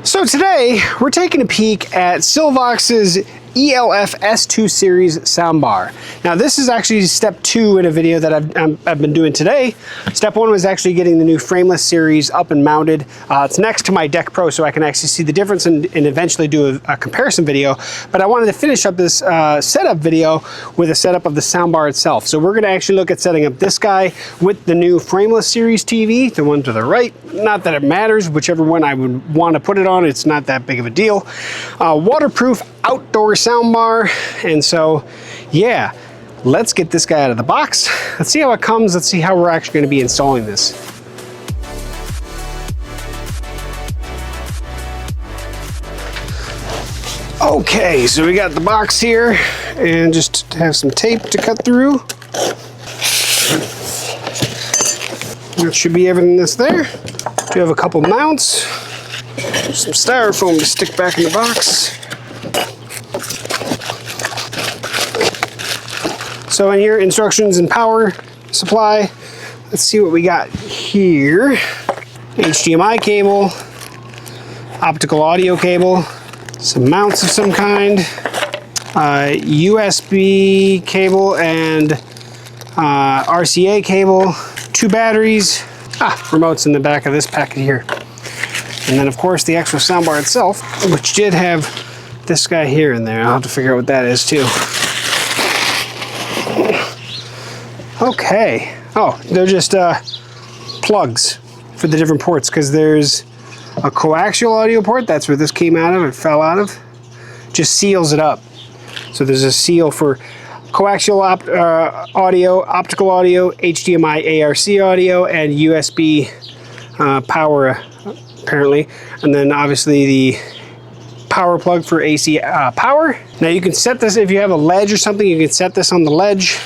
So today we're taking a peek at Sylvox's ELF S2 series soundbar. Now this is actually step 2 in a video that I've been doing today. Step 1 was actually getting the new Frameless series up and mounted. It's next to my Deck Pro, so I can actually see the difference and eventually do a comparison video. But I wanted to finish up this setup video with a setup of the soundbar itself. So we're going to actually look at setting up this guy with the new Frameless Series TV, the one to the right. Not that it matters, whichever one I would want to put it on, it's not that big of a deal. Waterproof outdoor soundbar. And so yeah, let's get this guy out of the box. Let's see how it comes. Let's see how we're actually going to be installing this. Okay, so we got the box here and just have some tape to cut through. That should be everything that's there. We have a couple mounts, some styrofoam to stick back in the box. So in here, instructions and power supply. Let's see what we got here. HDMI cable, optical audio cable, some mounts of some kind, USB cable and RCA cable, 2 batteries, remotes in the back of this packet here. And then of course the actual soundbar itself, which did have this guy here in there. I'll have to figure out what that is too. Okay. Oh, they're just plugs for the different ports, because there's a coaxial audio port. That's where this came out of, it fell out of. Just seals it up. So there's a seal for coaxial audio, optical audio, HDMI eARC audio, and USB power apparently. And then obviously the power plug for AC power. Now you can set this, if you have a ledge or something, you can set this on the ledge.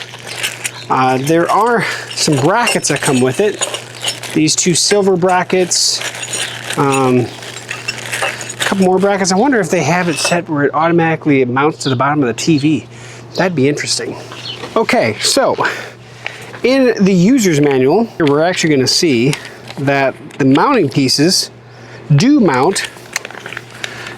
There are some brackets that come with it. These 2 silver brackets, a couple more brackets. I wonder if they have it set where it automatically mounts to the bottom of the TV. That'd be interesting. Okay, so in the user's manual, we're actually going to see that the mounting pieces do mount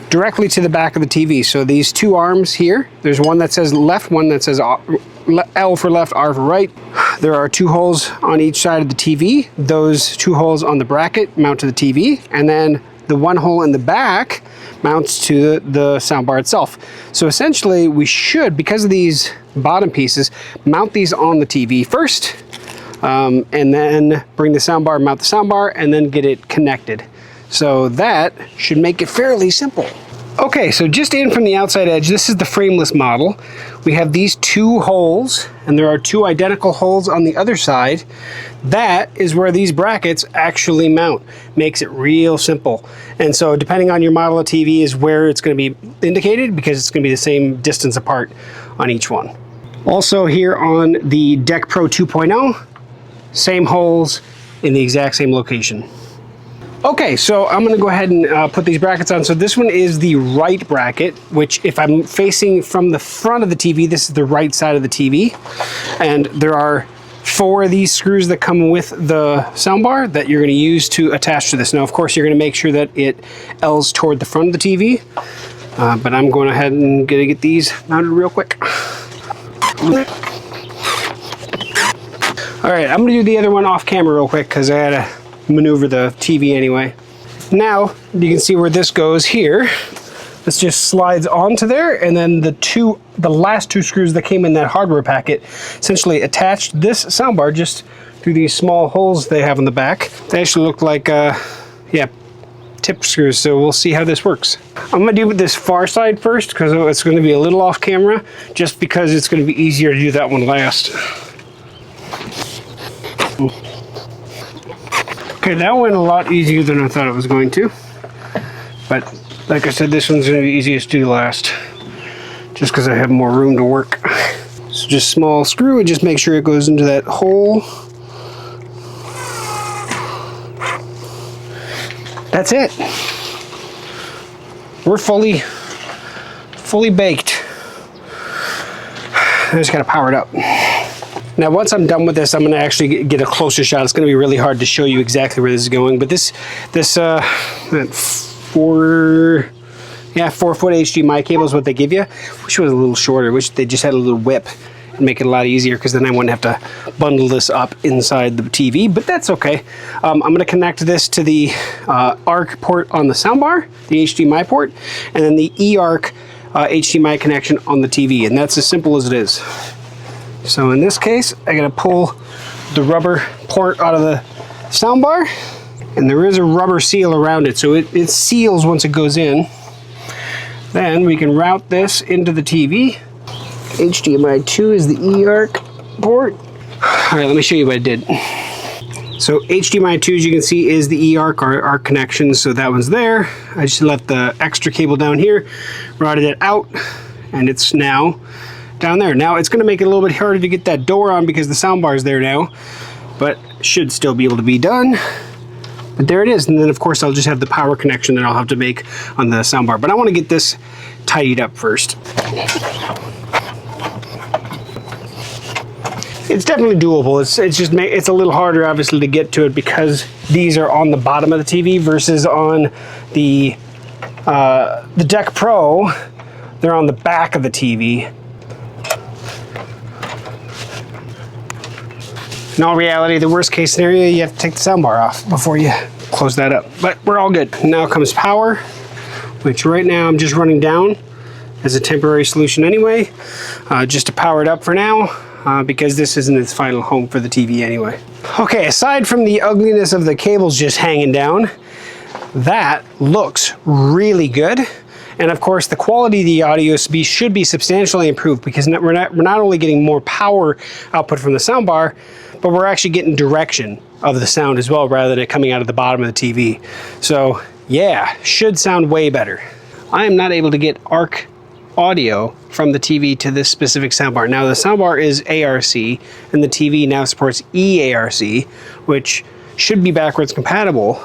directly to the back of the TV. So these 2 arms here, there's one that says left, one that says L for left, R for right. There are 2 holes on each side of the TV. Those 2 holes on the bracket mount to the TV, and then the 1 hole in the back mounts to the soundbar itself. So essentially we should, because of these bottom pieces, mount these on the TV first, and then bring the soundbar, mount the soundbar, and then get it connected. So that should make it fairly simple. Okay, so just in from the outside edge, this is the frameless model. We have these 2 holes, and there are 2 identical holes on the other side. That is where these brackets actually mount. Makes it real simple. And so depending on your model of TV is where it's going to be indicated, because it's going to be the same distance apart on each one. Also here on the Deck Pro 2.0, same holes in the exact same location. Okay, so I'm gonna go ahead and put these brackets on. So this one is the right bracket, which if I'm facing from the front of the TV, this is the right side of the TV. And there are 4 of these screws that come with the soundbar that you're gonna use to attach to this. Now, of course, you're gonna make sure that it L's toward the front of the TV, but I'm going ahead and gonna get these mounted real quick. All right, I'm gonna do the other one off camera real quick because I had to maneuver the TV anyway. Now you can see where this goes here. This just slides onto there, and then the last 2 screws that came in that hardware packet essentially attached this soundbar just through these small holes they have in the back. They actually look like tip screws, so we'll see how this works. I'm gonna do this far side first because it's going to be a little off camera, just because it's going to be easier to do that one last. Okay, that went a lot easier than I thought it was going to. But like I said, this one's going to be easiest to do last, just because I have more room to work. So just small screw, and just make sure it goes into that hole. That's it. We're fully baked. I just got to power it up. Now, once I'm done with this, I'm going to actually get a closer shot. It's going to be really hard to show you exactly where this is going, but this 4 foot HDMI cable is what they give you. Wish it was a little shorter. Wish they just had a little whip and make it a lot easier, because then I wouldn't have to bundle this up inside the TV, but that's okay. I'm going to connect this to the ARC port on the soundbar, the HDMI port, and then the eARC HDMI connection on the TV, and that's as simple as it is. So in this case, I gotta pull the rubber port out of the soundbar, and there is a rubber seal around it, so it seals once it goes in. Then we can route this into the TV. HDMI 2 is the eARC port. All right, let me show you what I did. So HDMI 2, as you can see, is the eARC, our ARC connection, so that one's there. I just left the extra cable down here, routed it out, and it's now down there. Now it's gonna make it a little bit harder to get that door on because the soundbar is there now, but should still be able to be done. But there it is, and then of course I'll just have the power connection that I'll have to make on the soundbar. But I wanna get this tidied up first. It's definitely doable. It's a little harder, obviously, to get to it because these are on the bottom of the TV versus on the Deck Pro. They're on the back of the TV. In all reality, the worst case scenario, you have to take the soundbar off before you close that up. But we're all good. Now comes power, which right now I'm just running down as a temporary solution anyway, just to power it up for now. Because this isn't its final home for the TV anyway. Okay, aside from the ugliness of the cables just hanging down, that looks really good. And of course, the quality of the audio should be substantially improved because we're not only getting more power output from the soundbar, but we're actually getting direction of the sound as well, rather than it coming out of the bottom of the TV. So yeah, should sound way better. I am not able to get ARC audio from the TV to this specific soundbar. Now the soundbar is ARC and the TV now supports eARC, which should be backwards compatible.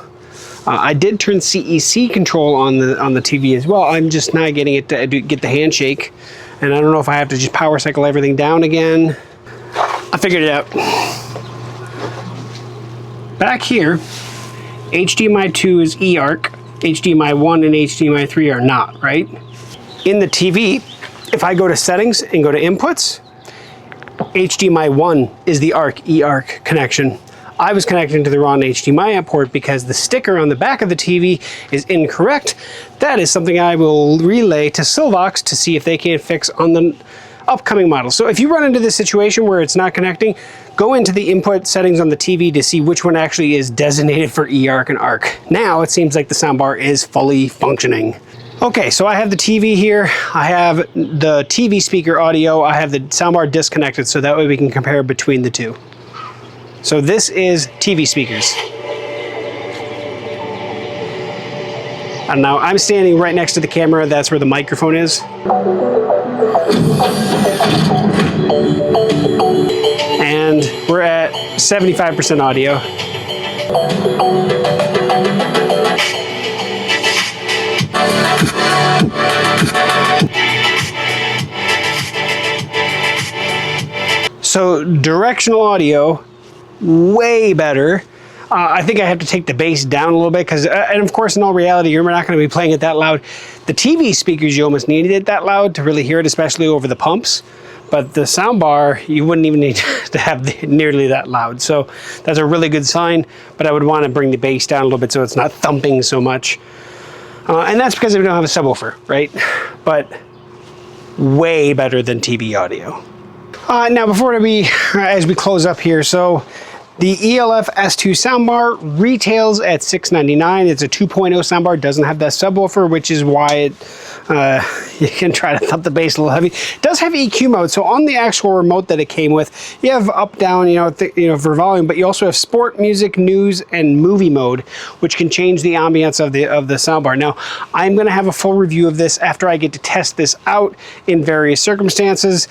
I did turn CEC control on the TV as well. I'm just not getting it to get the handshake, and I don't know if I have to just power cycle everything down again. I figured it out. Back here, HDMI 2 is eARC, HDMI 1 and HDMI 3 are not, right? In the TV, if I go to settings and go to inputs, HDMI 1 is the eARC connection. I was connecting to the wrong HDMI port because the sticker on the back of the TV is incorrect. That is something I will relay to Sylvox to see if they can fix on the upcoming model. So if you run into this situation where it's not connecting, go into the input settings on the TV to see which one actually is designated for eARC and ARC. Now it seems like the soundbar is fully functioning. Okay, so I have the TV here, I have the TV speaker audio, I have the soundbar disconnected so that way we can compare between the two. So this is TV speakers. And now I'm standing right next to the camera, that's where the microphone is. And we're at 75% audio. So directional audio, way better. I think I have to take the bass down a little bit because, and of course in all reality, you're not going to be playing it that loud. The TV speakers, you almost needed it that loud to really hear it, especially over the pumps. But the soundbar, you wouldn't even need to have nearly that loud. So that's a really good sign, but I would want to bring the bass down a little bit so it's not thumping so much. And that's because we don't have a subwoofer, right? But way better than TV audio. Now before as we close up here, so the ELF S2 soundbar retails at $699. It's a 2.0 soundbar, doesn't have that subwoofer, which is why you can try to thump the bass a little heavy. It does have EQ mode, so on the actual remote that it came with, you have up, down, for volume, but you also have sport, music, news, and movie mode, which can change the ambience of the soundbar. Now, I'm going to have a full review of this after I get to test this out in various circumstances,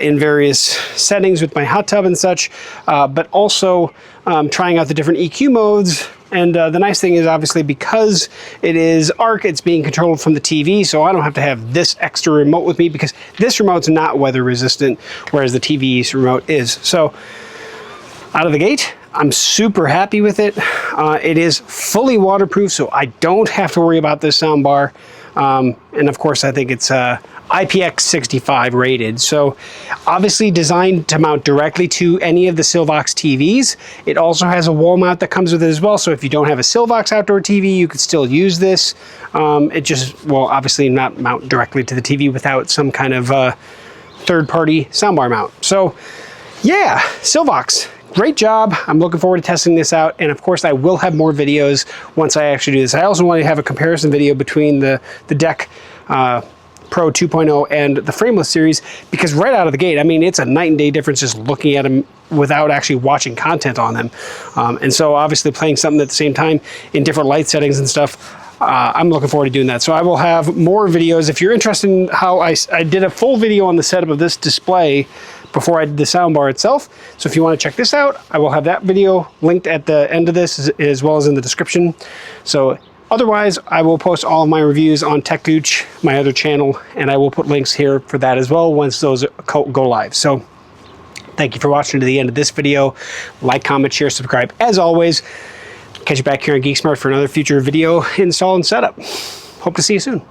in various settings with my hot tub and such, but also trying out the different EQ modes. And the nice thing is, obviously, because it is ARC, it's being controlled from the TV, so I don't have to have this extra remote with me because this remote's not weather resistant, whereas the TV's remote is. So out of the gate, I'm super happy with it. It is fully waterproof, so I don't have to worry about this soundbar. And of course, I think it's IPX65 rated. So obviously designed to mount directly to any of the Sylvox TVs. It also has a wall mount that comes with it as well. So if you don't have a Sylvox outdoor TV, you could still use this. It just will obviously not mount directly to the TV without some kind of third-party soundbar mount. So yeah, Sylvox. Great job. I'm looking forward to testing this out. And of course, I will have more videos once I actually do this. I also want to have a comparison video between the Deck Pro 2.0 and the Frameless series, because right out of the gate, I mean, it's a night and day difference just looking at them without actually watching content on them. And so obviously playing something at the same time in different light settings and stuff, I'm looking forward to doing that. So I will have more videos. If you're interested in how I did a full video on the setup of this display before I did the soundbar itself. So if you want to check this out, I will have that video linked at the end of this as well as in the description. So otherwise, I will post all of my reviews on TechGooch, my other channel, and I will put links here for that as well once those go live. So thank you for watching to the end of this video. Like, comment, share, subscribe. As always, catch you back here on GeekSmart for another future video install and setup. Hope to see you soon.